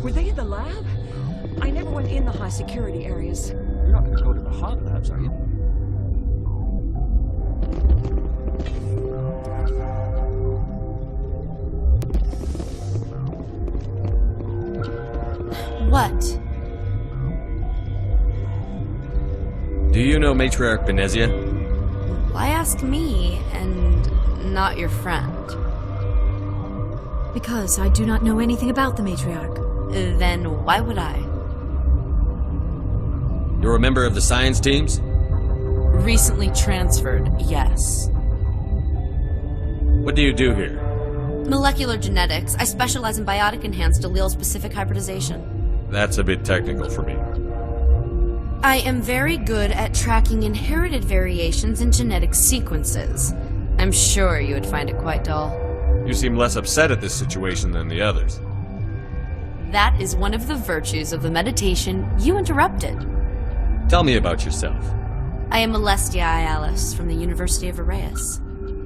Were they in the lab? I never went in the high security areas. You're not going to go to the hot labs, are you? What? Do you know Matriarch Venezia? Why ask me and not your friend? Because I do not know anything about the matriarch. Then why would I? You're a member of the science teams? Recently transferred, yes. What do you do here? Molecular genetics. I specialize in biotic-enhanced allele-specific hybridization. That's a bit technical for me. I am very good at tracking inherited variations in genetic sequences. I'm sure you would find it quite dull. You seem less upset at this situation than the others. That is one of the virtues of the meditation you interrupted. Tell me about yourself. I am Alestia Ialis from the University of Arraeus.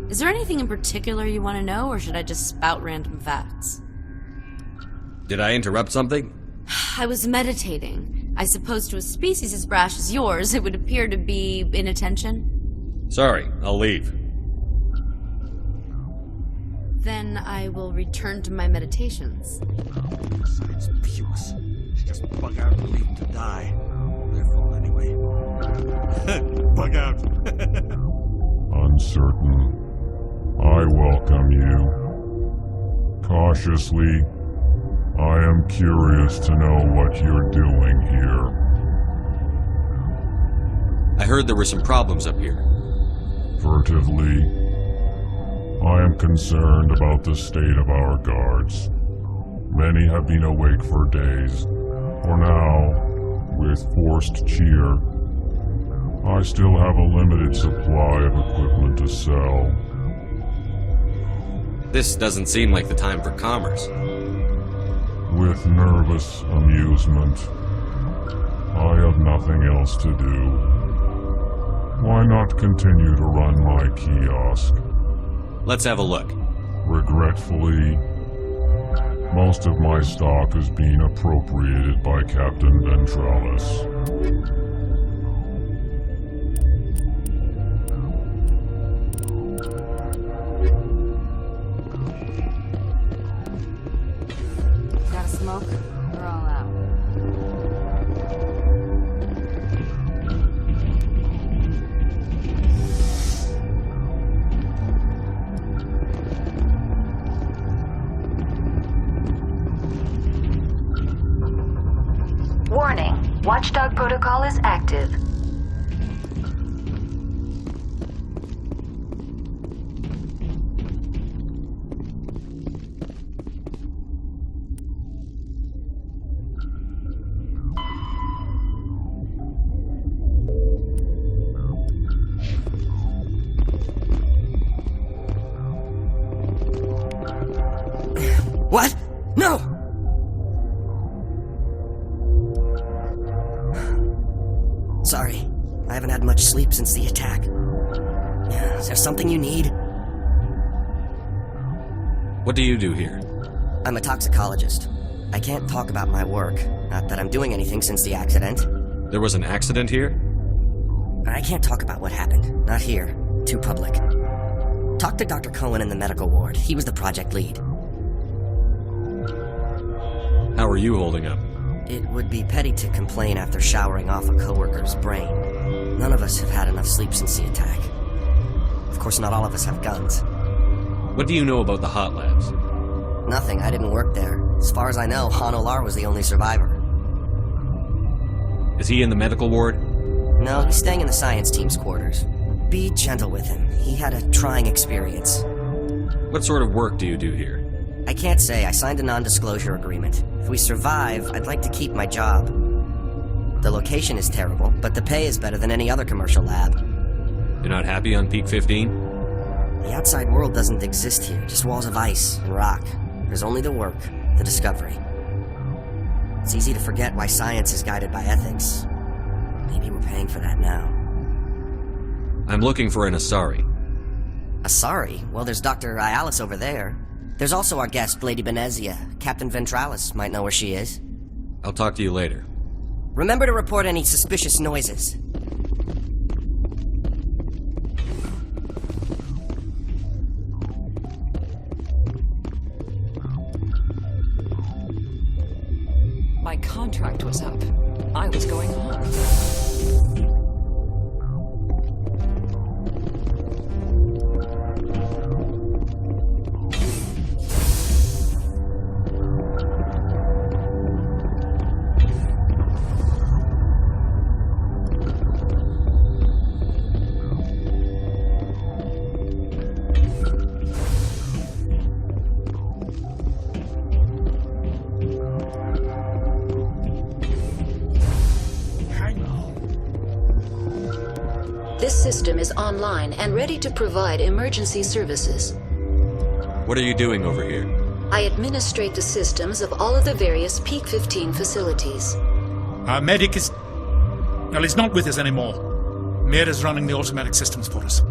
Is there anything in particular you want to know, or should I just spout random facts? Did I interrupt something? I was meditating. I suppose to a species as brash as yours, it would appear to be inattention. Sorry, I'll leave. Then I will return to my meditations. Science puce. Just bug out and leave to die. Their fault anyway. Bug out. Uncertain. I welcome you. Cautiously, I am curious to know what you're doing here. I heard there were some problems up here. Furtively, I am concerned about the state of our guards. Many have been awake for days. For now, with forced cheer, I still have a limited supply of equipment to sell. This doesn't seem like the time for commerce. With nervous amusement, I have nothing else to do. Why not continue to run my kiosk? Let's have a look. Regretfully, most of my stock is being appropriated by Captain Ventralis. Got a smoke? We're all out. Warning, Watchdog protocol is active. What? No! Sorry, I haven't had much sleep since the attack. Is there something you need? What do you do here? I'm a toxicologist. I can't talk about my work. Not that I'm doing anything since the accident. There was an accident here? I can't talk about what happened. Not here. Too public. Talk to Dr. Cohen in the medical ward. He was the project lead. How are you holding up? It would be petty to complain after showering off a coworker's brain. None of us have had enough sleep since the attack. Of course, not all of us have guns. What do you know about the hot labs? Nothing. I didn't work there. As far as I know, Han Olar was the only survivor. Is he in the medical ward? No, he's staying in the science team's quarters. Be gentle with him. He had a trying experience. What sort of work do you do here? I can't say. I signed a non-disclosure agreement. If we survive, I'd like to keep my job. The location is terrible, but the pay is better than any other commercial lab. You're not happy on Peak 15? The outside world doesn't exist here, just walls of ice and rock. There's only the work, the discovery. It's easy to forget why science is guided by ethics. Maybe we're paying for that now. I'm looking for an Asari. Asari? Well, there's Dr. Ialis over there. There's also our guest, Lady Benezia. Captain Ventralis might know where she is. I'll talk to you later. Remember to report any suspicious noises. My contract was up. I was going home. This system is online and ready to provide emergency services. What are you doing over here? I administrate the systems of all of the various Peak 15 facilities. Our medic is... well, he's not with us anymore. Mira's running the automatic systems for us.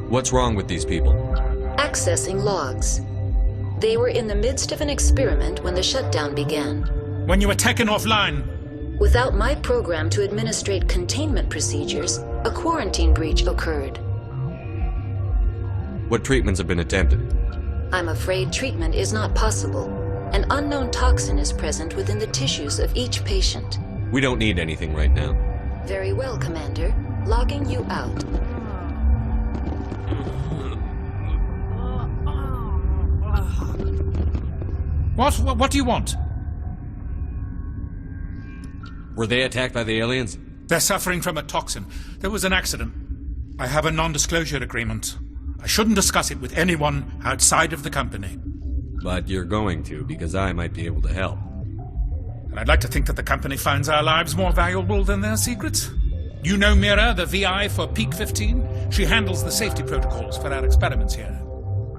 What's wrong with these people? Accessing logs. They were in the midst of an experiment when the shutdown began. When you were taken offline, Without my program to administrate containment procedures, a quarantine breach occurred. What treatments have been attempted? I'm afraid treatment is not possible. An unknown toxin is present within the tissues of each patient. We don't need anything right now. Very well, Commander. Logging you out. What do you want? Were they attacked by the aliens? They're suffering from a toxin. There was an accident. I have a non-disclosure agreement. I shouldn't discuss it with anyone outside of the company. But you're going to, because I might be able to help. And I'd like to think that the company finds our lives more valuable than their secrets. You know Mira, the VI for Peak 15? She handles the safety protocols for our experiments here.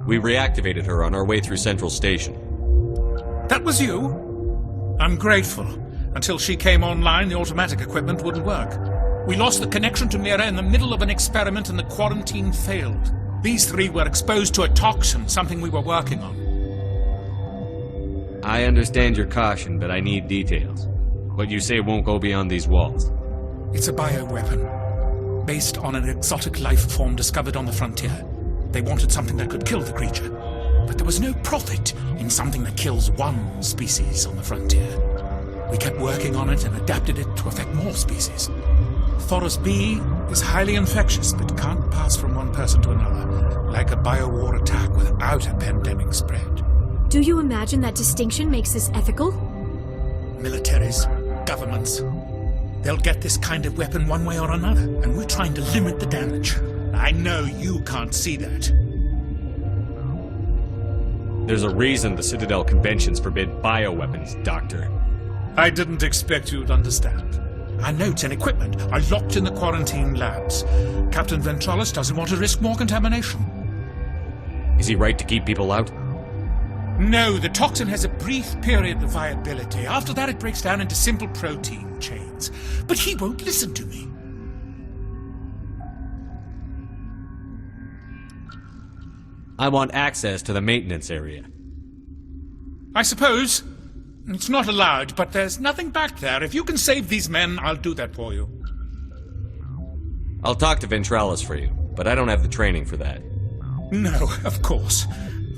We reactivated her on our way through Central Station. That was you? I'm grateful. Until she came online, the automatic equipment wouldn't work. We lost the connection to Mira in the middle of an experiment and the quarantine failed. These three were exposed to a toxin, something we were working on. I understand your caution, but I need details. What you say won't go beyond these walls. It's a bioweapon, based on an exotic life form discovered on the frontier. They wanted something that could kill the creature, but there was no profit in something that kills one species on the frontier. We kept working on it and adapted it to affect more species. Thoros B is highly infectious, but can't pass from one person to another, like a biowar attack without a pandemic spread. Do you imagine that distinction makes this ethical? Militaries, governments, they'll get this kind of weapon one way or another, and we're trying to limit the damage. I know you can't see that. There's a reason the Citadel conventions forbid bioweapons, Doctor. I didn't expect you'd understand. Our notes and equipment are locked in the quarantine labs. Captain Ventralis doesn't want to risk more contamination. Is he right to keep people out? No, the toxin has a brief period of viability. After that, it breaks down into simple protein chains. But he won't listen to me. I want access to the maintenance area. I suppose. It's not allowed, but there's nothing back there. If you can save these men, I'll do that for you. I'll talk to Ventralis for you, but I don't have the training for that. No, of course.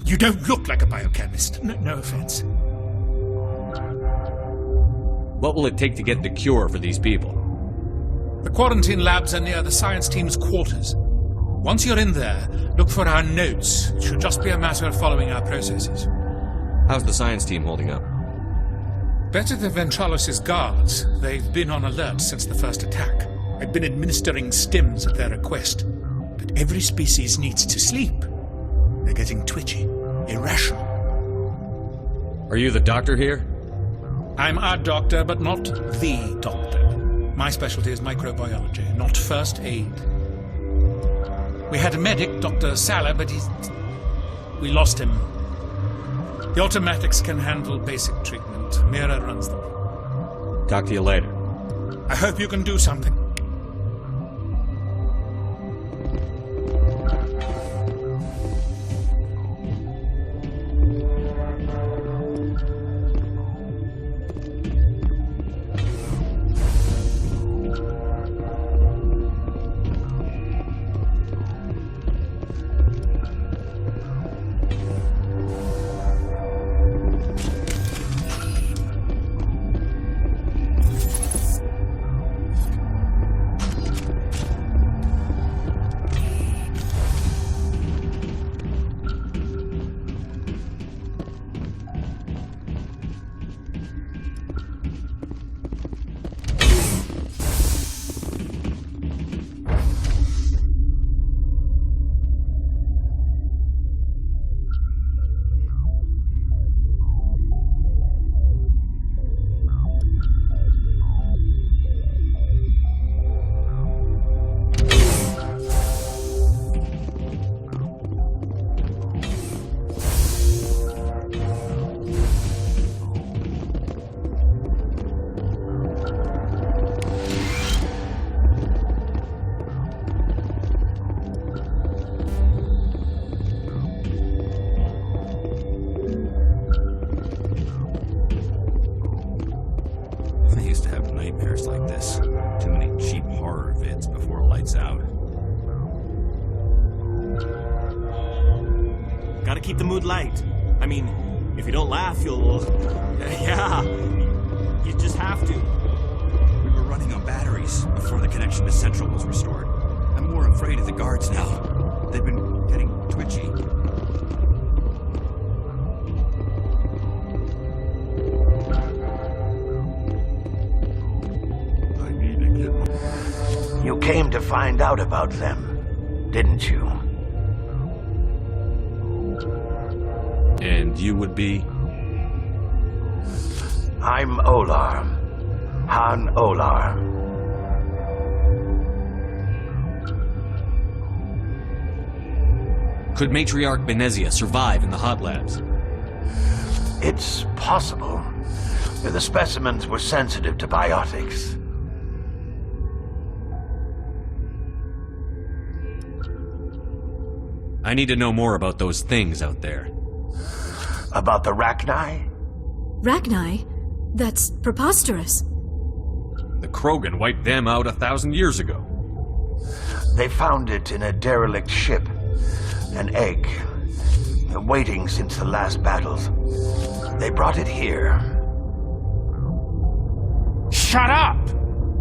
You don't look like a biochemist. No offense. What will it take to get the cure for these people? The quarantine labs are near the science team's quarters. Once you're in there, look for our notes. It should just be a matter of following our processes. How's the science team holding up? Better than Ventralis' guards. They've been on alert since the first attack. I've been administering stims at their request. But every species needs to sleep. They're getting twitchy, irrational. Are you the doctor here? I'm our doctor, but not the doctor. My specialty is microbiology, not first aid. We had a medic, Dr. Salah, but we lost him. The automatics can handle basic treatment. Mira runs them. Talk to you later. I hope you can do something. movies like this. Too many cheap horror vids before lights out. Gotta keep the mood light. I mean, if you don't laugh, you'll... Yeah, you just have to. We were running on batteries before the connection to Central was restored. I'm more afraid of the guards now. They've been getting twitchy. I need to get... You came to find out about them, didn't you? And you would be? I'm Olar. Han Olar. Could Matriarch Benezia survive in the hot labs? It's possible. The specimens were sensitive to biotics. I need to know more about those things out there. About the Rachni? Rachni? That's preposterous. The Krogan wiped them out 1,000 years ago. They found it in a derelict ship. An egg. Waiting since the last battles. They brought it here. Shut up!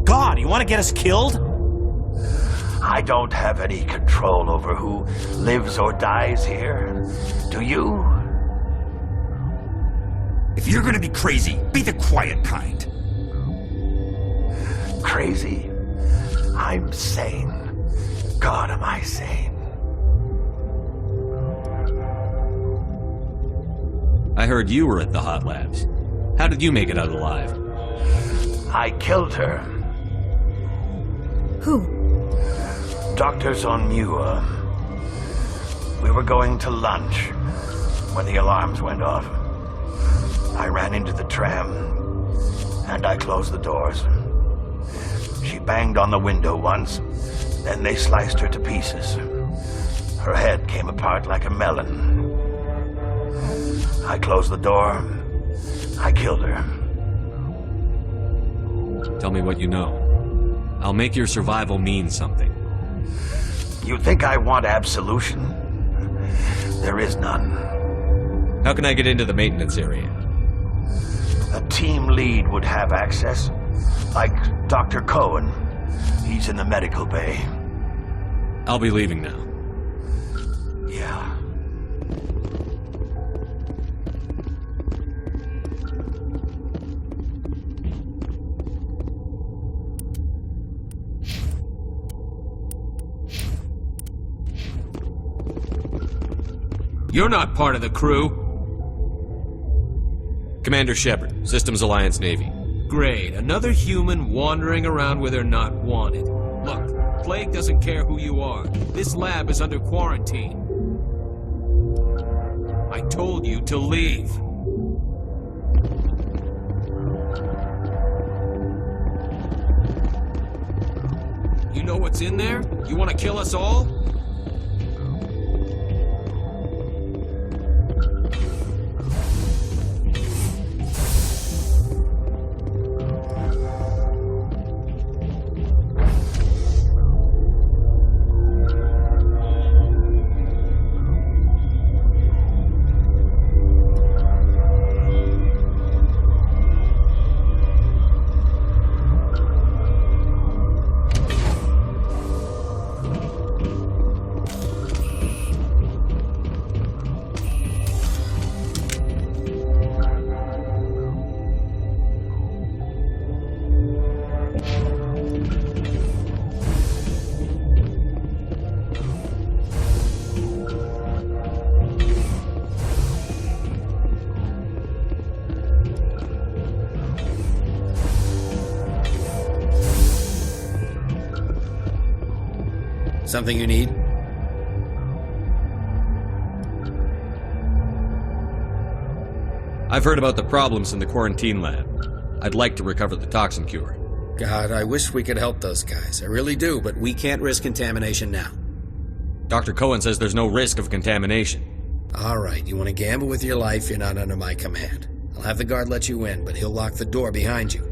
God, you want to get us killed? I don't have any control over who lives or dies here. Do you? If you're gonna be crazy, be the quiet kind. Crazy? I'm sane. God, am I sane. I heard you were at the hot labs. How did you make it out alive? I killed her. Who? Doctors on Muir. We were going to lunch when the alarms went off. I ran into the tram, and I closed the doors. She banged on the window once, then they sliced her to pieces. Her head came apart like a melon. I closed the door. I killed her. Tell me what you know. I'll make your survival mean something. You think I want absolution? There is none. How can I get into the maintenance area? A team lead would have access, like Dr. Cohen. He's in the medical bay. I'll be leaving now. Yeah. You're not part of the crew. Commander Shepard, Systems Alliance Navy. Great, another human wandering around where they're not wanted. Look, Plague doesn't care who you are. This lab is under quarantine. I told you to leave. You know what's in there? You want to kill us all? Something you need? I've heard about the problems in the quarantine lab. I'd like to recover the toxin cure. God, I wish we could help those guys. I really do, but we can't risk contamination now. Dr. Cohen says there's no risk of contamination. All right, you want to gamble with your life, you're not under my command. I'll have the guard let you in, but he'll lock the door behind you.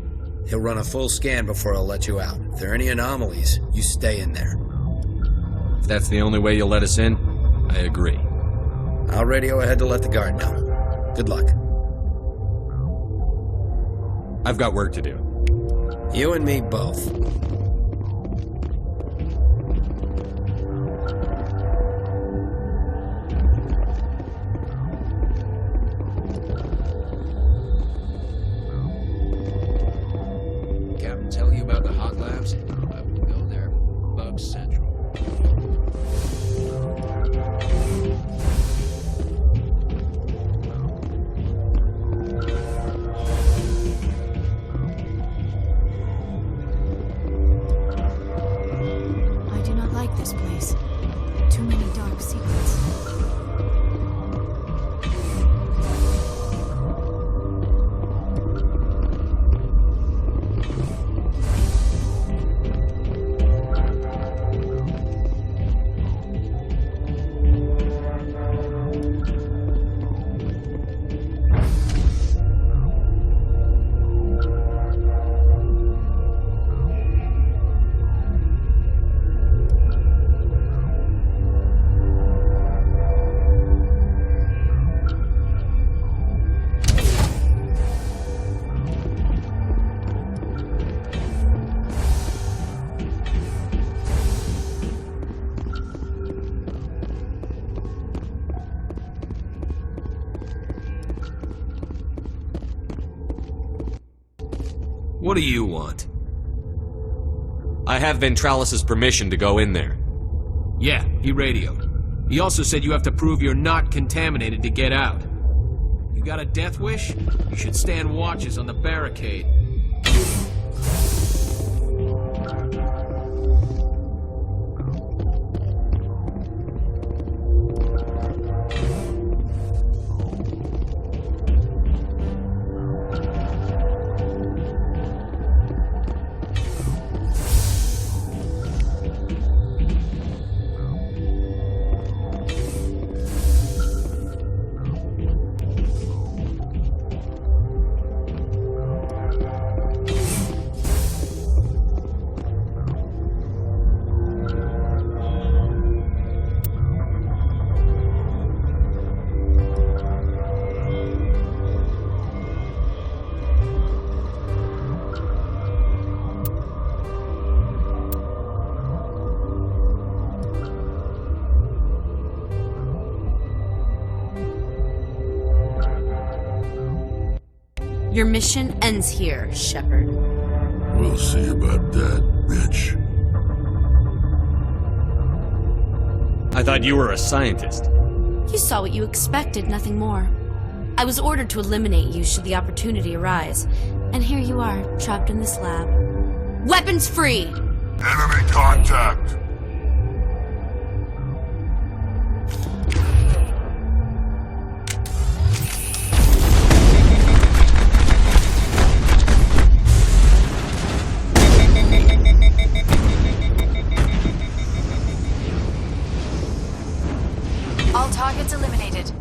He'll run a full scan before he'll let you out. If there are any anomalies, you stay in there. If that's the only way you'll let us in, I agree. I'll radio ahead to let the guard know. Good luck. I've got work to do. You and me both. Captain tell you about the hot labs? I will go there. Bug Central. I do not like this place. Too many dark secrets. What do you want? I have Ventralis's permission to go in there. Yeah, he radioed. He also said you have to prove you're not contaminated to get out. You got a death wish? You should stand watches on the barricade. Your mission ends here, Shepard. We'll see about that, bitch. I thought you were a scientist. You saw what you expected, nothing more. I was ordered to eliminate you should the opportunity arise. And here you are, trapped in this lab. Weapons free! Enemy contact! All targets eliminated.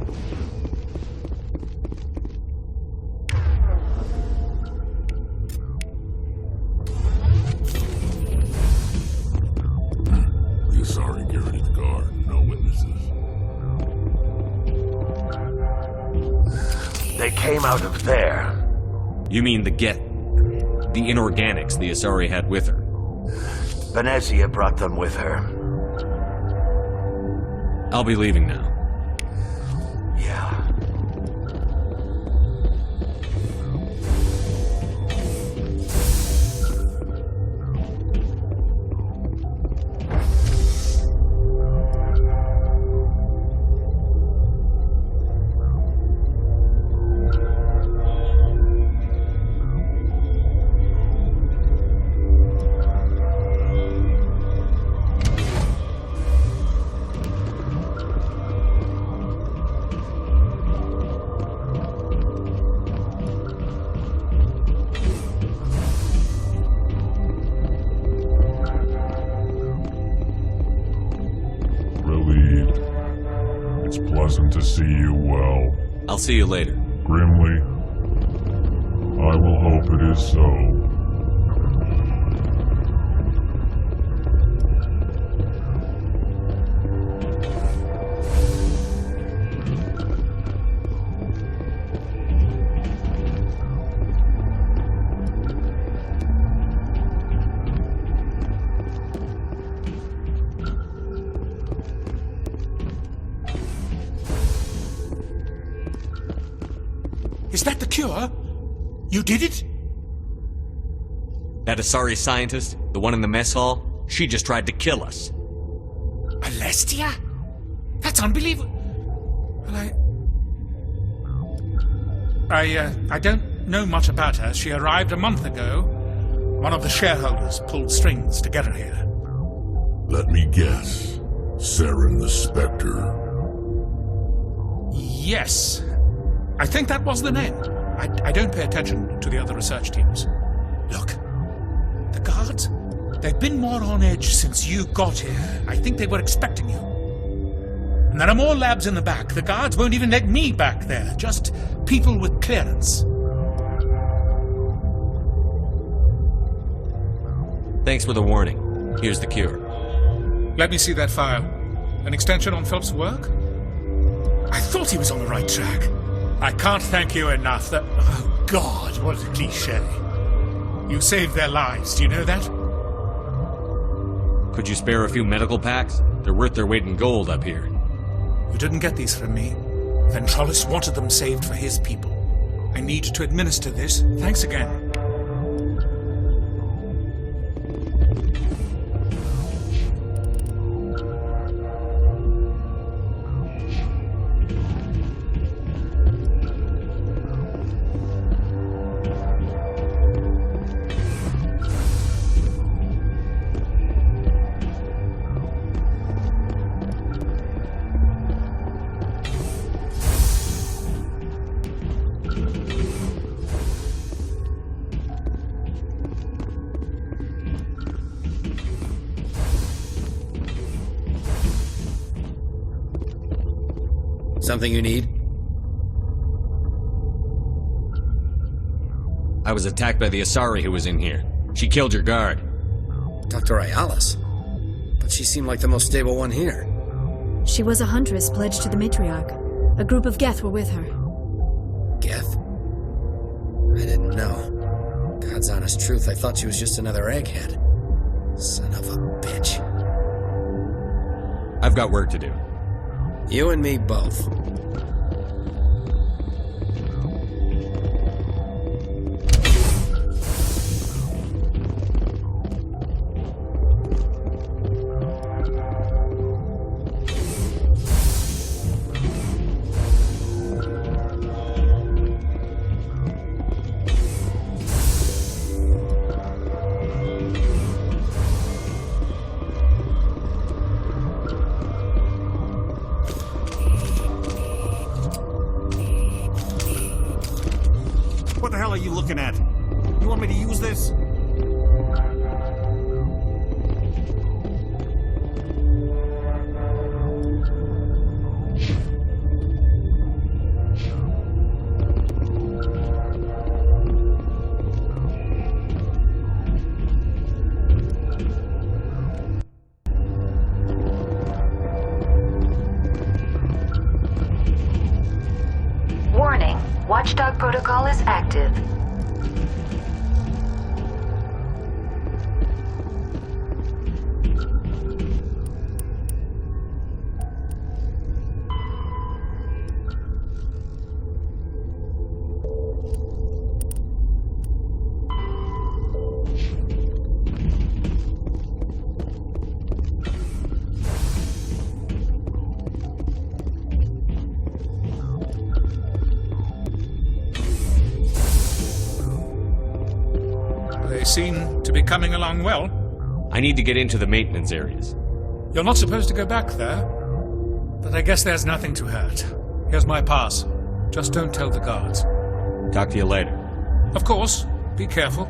Be sorry, Garrett at the guard. No witnesses. They came out of there. You mean the Get? The inorganics the Asari had with her? Venezia brought them with her. I'll be leaving now. Yeah. Pleasant to see you well. I'll see you later. Grimly, I will hope it is so. sure? You did it? That Asari scientist, the one in the mess hall, she just tried to kill us. Alestia? That's unbelievable. Well, I don't know much about her. She arrived a month ago. One of the shareholders pulled strings to get her here. Let me guess. Saren the Spectre. Yes. I think that was the name. I don't pay attention to the other research teams. Look, the guards, they've been more on edge since you got here. I think they were expecting you. And there are more labs in the back. The guards won't even let me back there. Just people with clearance. Thanks for the warning. Here's the cure. Let me see that file. An extension on Philip's work? I thought he was on the right track. I can't thank you enough. Oh, God, what a cliché. You saved their lives, do you know that? Could you spare a few medical packs? They're worth their weight in gold up here. You didn't get these from me. Ventralis wanted them saved for his people. I need to administer this. Thanks again. Something you need? I was attacked by the Asari who was in here. She killed your guard. Dr. Ayalis? But she seemed like the most stable one here. She was a huntress pledged to the matriarch. A group of Geth were with her. Geth? I didn't know. God's honest truth, I thought she was just another egghead. Son of a bitch. I've got work to do. You and me both. What the hell are you looking at? You want me to use this? Warning. Watchdog protocol is active. They seem to be coming along well. I need to get into the maintenance areas. You're not supposed to go back there, but I guess there's nothing to hurt. Here's my pass. Just don't tell the guards. Talk to you later. Of course. Be careful.